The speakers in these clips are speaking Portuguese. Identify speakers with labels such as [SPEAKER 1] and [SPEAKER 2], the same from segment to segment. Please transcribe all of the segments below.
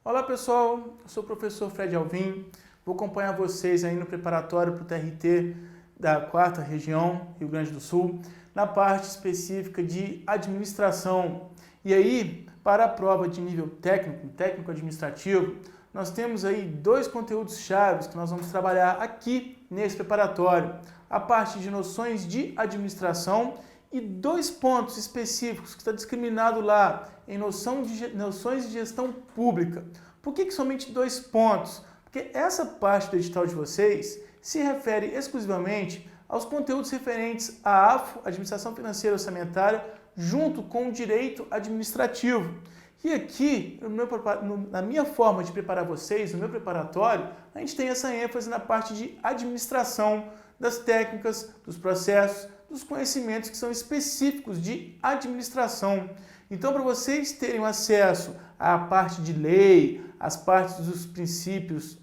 [SPEAKER 1] Olá pessoal, eu sou o professor Fred Alvim, vou acompanhar vocês aí no preparatório para o TRT da 4ª Região, Rio Grande do Sul, na parte específica de administração. E aí, para a prova de nível técnico administrativo, nós temos aí 2 conteúdos chaves que nós vamos trabalhar aqui nesse preparatório. A parte de noções de administração e 2 pontos específicos que está discriminado lá em noções de gestão pública. Por que somente 2 pontos? Porque essa parte do edital de vocês se refere exclusivamente aos conteúdos referentes à AFO, Administração Financeira e Orçamentária, junto com o direito administrativo. E aqui, na minha forma de preparar vocês, no meu preparatório, a gente tem essa ênfase na parte de administração, das técnicas, dos processos, dos conhecimentos que são específicos de administração. Então, para vocês terem acesso à parte de lei, às partes dos princípios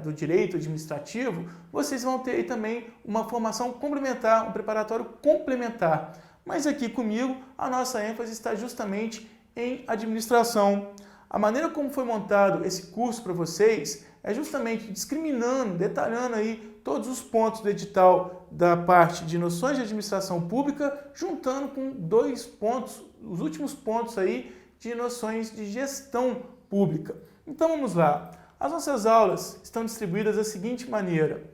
[SPEAKER 1] do direito administrativo, vocês vão ter aí também uma formação complementar, um preparatório complementar. Mas aqui comigo, a nossa ênfase está justamente em administração. A maneira como foi montado esse curso para vocês é justamente discriminando, detalhando aí todos os pontos do edital da parte de noções de administração pública, juntando com 2 pontos, os últimos pontos aí de noções de gestão pública. Então vamos lá. As nossas aulas estão distribuídas da seguinte maneira.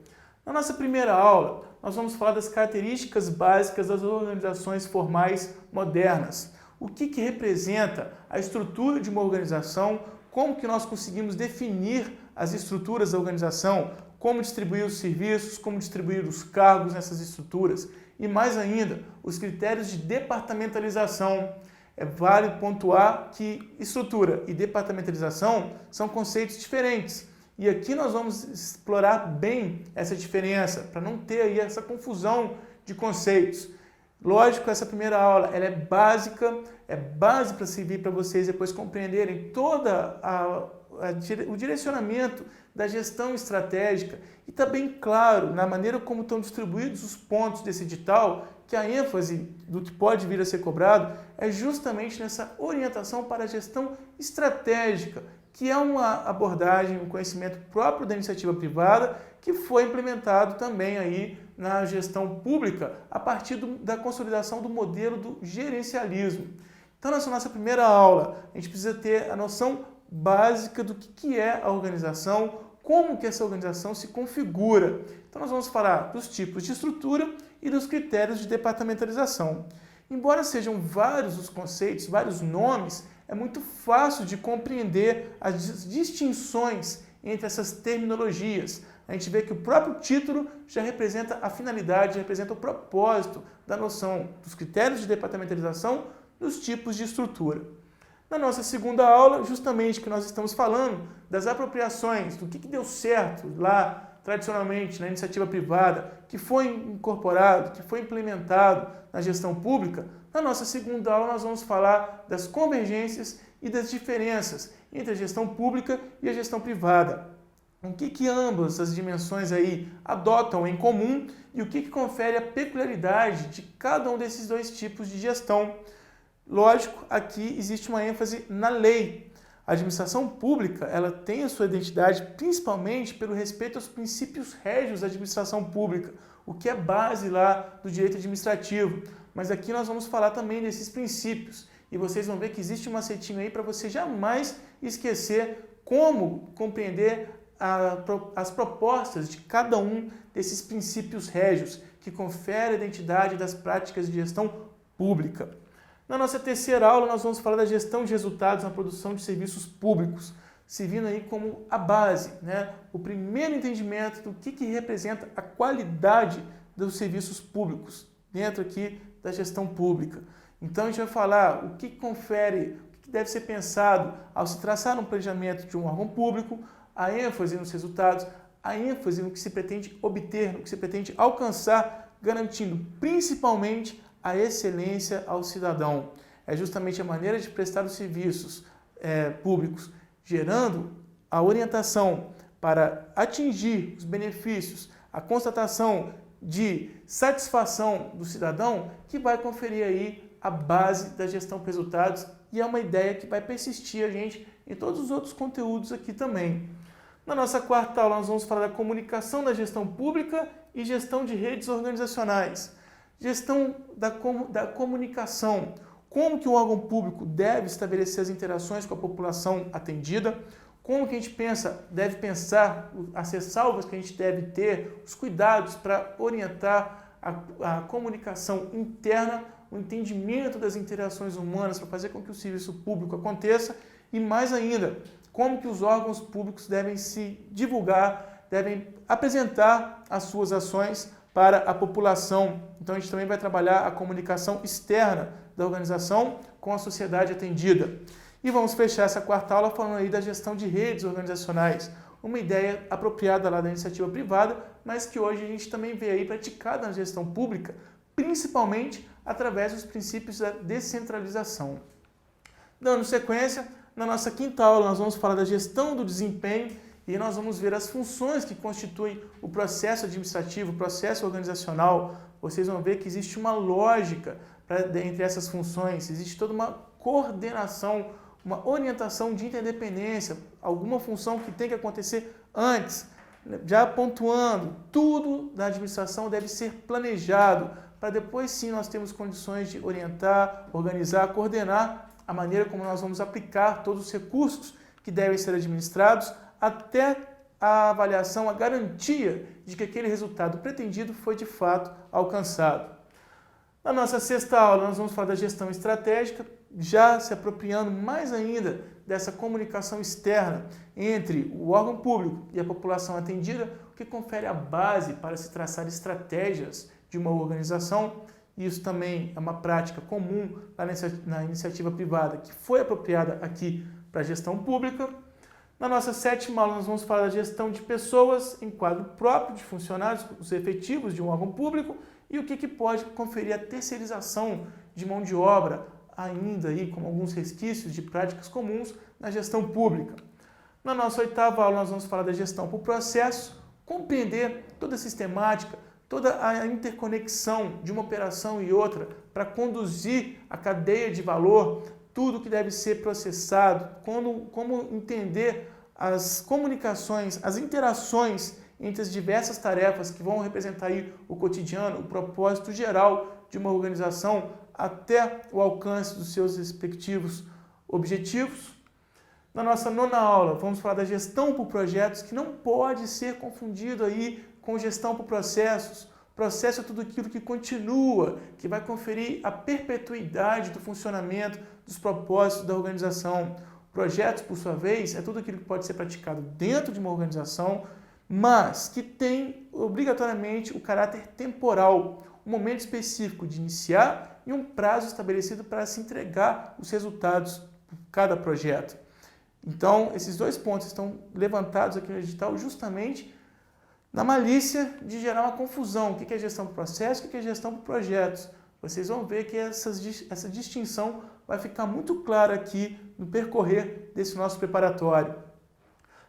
[SPEAKER 1] Na nossa primeira aula, nós vamos falar das características básicas das organizações formais modernas. O que representa a estrutura de uma organização, como que nós conseguimos definir as estruturas da organização, como distribuir os serviços, como distribuir os cargos nessas estruturas e, mais ainda, os critérios de departamentalização. É válido pontuar que estrutura e departamentalização são conceitos diferentes. E aqui nós vamos explorar bem essa diferença, para não ter aí essa confusão de conceitos. Lógico, essa primeira aula ela é base para servir para vocês depois compreenderem toda o direcionamento da gestão estratégica e está bem claro na maneira como estão distribuídos os pontos desse edital que a ênfase do que pode vir a ser cobrado é justamente nessa orientação para a gestão estratégica, que é uma abordagem, um conhecimento próprio da iniciativa privada que foi implementado também aí na gestão pública a partir da consolidação do modelo do gerencialismo. Então, nessa nossa primeira aula, a gente precisa ter a noção básica do que é a organização, como que essa organização se configura. Então, nós vamos falar dos tipos de estrutura e dos critérios de departamentalização. Embora sejam vários os conceitos, vários nomes, é muito fácil de compreender as distinções entre essas terminologias. A gente vê que o próprio título já representa a finalidade, representa o propósito da noção dos critérios de departamentalização, dos tipos de estrutura. Na nossa segunda aula, justamente que nós estamos falando das apropriações, do que deu certo lá tradicionalmente na iniciativa privada, que foi incorporado, que foi implementado na gestão pública, na nossa segunda aula nós vamos falar das convergências e das diferenças entre a gestão pública e a gestão privada. O que ambas as dimensões aí adotam em comum e o que confere a peculiaridade de cada um desses 2 tipos de gestão. Lógico, aqui existe uma ênfase na lei. A administração pública ela tem a sua identidade principalmente pelo respeito aos princípios régios da administração pública, o que é base lá do direito administrativo. Mas aqui nós vamos falar também desses princípios e vocês vão ver que existe um macetinho aí para você jamais esquecer como compreender as propostas de cada um desses princípios régios que confere a identidade das práticas de gestão pública. Na nossa terceira aula, nós vamos falar da gestão de resultados na produção de serviços públicos, servindo aí como a base, o primeiro entendimento do que representa a qualidade dos serviços públicos dentro aqui da gestão pública. Então, a gente vai falar o que confere, o que deve ser pensado ao se traçar um planejamento de um órgão público, a ênfase nos resultados, a ênfase no que se pretende obter, no que se pretende alcançar, garantindo principalmente a excelência ao cidadão. É justamente a maneira de prestar os serviços públicos, gerando a orientação para atingir os benefícios, a constatação de satisfação do cidadão, que vai conferir aí a base da gestão por resultados, e é uma ideia que vai persistir a gente em todos os outros conteúdos aqui também. Na nossa quarta aula nós vamos falar da comunicação da gestão pública e gestão de redes organizacionais. Gestão da comunicação, como que o órgão público deve estabelecer as interações com a população atendida, como que a gente deve pensar as ressalvas que a gente deve ter, os cuidados para orientar a comunicação interna, o entendimento das interações humanas para fazer com que o serviço público aconteça e, mais ainda, como que os órgãos públicos devem se divulgar, devem apresentar as suas ações para a população. Então, a gente também vai trabalhar a comunicação externa da organização com a sociedade atendida. E vamos fechar essa quarta aula falando aí da gestão de redes organizacionais, uma ideia apropriada lá da iniciativa privada, mas que hoje a gente também vê aí praticada na gestão pública, principalmente através dos princípios da descentralização. Dando sequência, na nossa quinta aula nós vamos falar da gestão do desempenho e nós vamos ver as funções que constituem o processo administrativo, o processo organizacional. Vocês vão ver que existe uma lógica entre essas funções, existe toda uma coordenação, uma orientação de interdependência, alguma função que tem que acontecer antes. Já pontuando, tudo da administração deve ser planejado, para depois sim nós termos condições de orientar, organizar, coordenar a maneira como nós vamos aplicar todos os recursos que devem ser administrados, até a avaliação, a garantia de que aquele resultado pretendido foi de fato alcançado. Na nossa sexta aula, nós vamos falar da gestão estratégica, já se apropriando mais ainda dessa comunicação externa entre o órgão público e a população atendida, o que confere a base para se traçar estratégias de uma organização. Isso também é uma prática comum na iniciativa privada, que foi apropriada aqui para a gestão pública. Na nossa sétima aula, nós vamos falar da gestão de pessoas em quadro próprio de funcionários, os efetivos de um órgão público, e o que pode conferir a terceirização de mão de obra, ainda aí com alguns resquícios de práticas comuns na gestão pública. Na nossa oitava aula, nós vamos falar da gestão por processo, compreender toda a sistemática, toda a interconexão de uma operação e outra para conduzir a cadeia de valor, tudo que deve ser processado, como entender as comunicações, as interações entre as diversas tarefas que vão representar aí o cotidiano, o propósito geral de uma organização até o alcance dos seus respectivos objetivos. Na nossa nona aula, vamos falar da gestão por projetos, que não pode ser confundido aí com gestão por processos. Processo é tudo aquilo que continua, que vai conferir a perpetuidade do funcionamento, dos propósitos da organização. Projetos, por sua vez, é tudo aquilo que pode ser praticado dentro de uma organização, mas que tem obrigatoriamente o caráter temporal, um momento específico de iniciar e um prazo estabelecido para se entregar os resultados de cada projeto. Então, esses dois pontos estão levantados aqui no edital justamente na malícia de gerar uma confusão. O que é gestão por processo, o que é gestão por projetos. Vocês vão ver que essa distinção vai ficar muito clara aqui no percorrer desse nosso preparatório.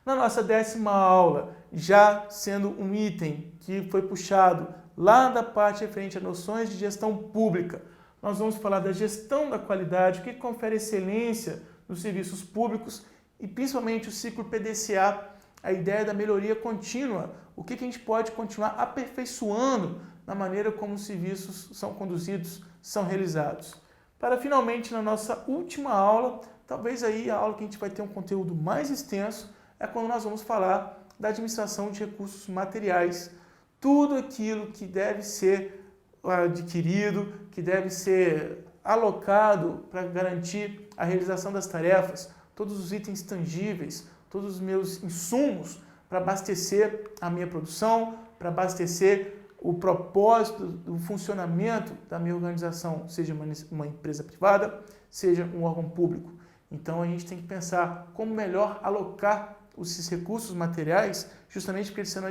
[SPEAKER 1] Na nossa 10ª aula, já sendo um item que foi puxado lá da parte referente a noções de gestão pública, nós vamos falar da gestão da qualidade, o que confere excelência nos serviços públicos e principalmente o ciclo PDCA, a ideia da melhoria contínua, o que a gente pode continuar aperfeiçoando na maneira como os serviços são conduzidos, são realizados. Para finalmente, na nossa última aula, talvez aí a aula que a gente vai ter um conteúdo mais extenso, é quando nós vamos falar da administração de recursos materiais, tudo aquilo que deve ser adquirido, que deve ser alocado para garantir a realização das tarefas, todos os itens tangíveis, todos os meus insumos para abastecer a minha produção, para abastecer o propósito do funcionamento da minha organização, seja uma empresa privada, seja um órgão público. Então a gente tem que pensar como melhor alocar esses recursos materiais, justamente porque eles sendo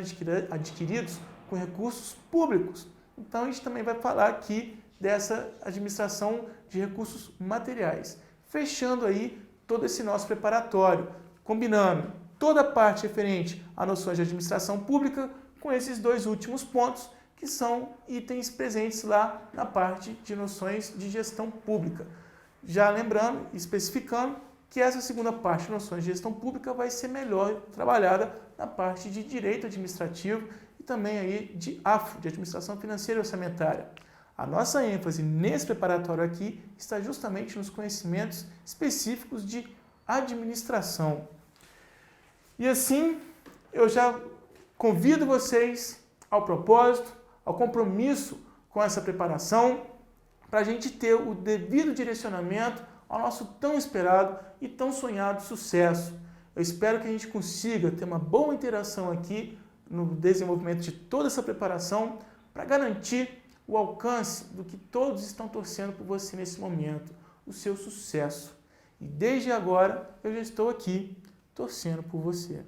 [SPEAKER 1] adquiridos com recursos públicos. Então a gente também vai falar aqui dessa administração de recursos materiais. Fechando aí todo esse nosso preparatório, combinando toda a parte referente a noções de administração pública com esses dois últimos pontos, que são itens presentes lá na parte de noções de gestão pública. Já lembrando, especificando, que essa segunda parte de noções de gestão pública vai ser melhor trabalhada na parte de direito administrativo e também aí de AFO, de administração financeira e orçamentária. A nossa ênfase nesse preparatório aqui está justamente nos conhecimentos específicos de administração. E assim, eu já convido vocês ao propósito, ao compromisso com essa preparação, para a gente ter o devido direcionamento ao nosso tão esperado e tão sonhado sucesso. Eu espero que a gente consiga ter uma boa interação aqui no desenvolvimento de toda essa preparação para garantir o alcance do que todos estão torcendo por você nesse momento, o seu sucesso. E desde agora eu já estou aqui torcendo por você.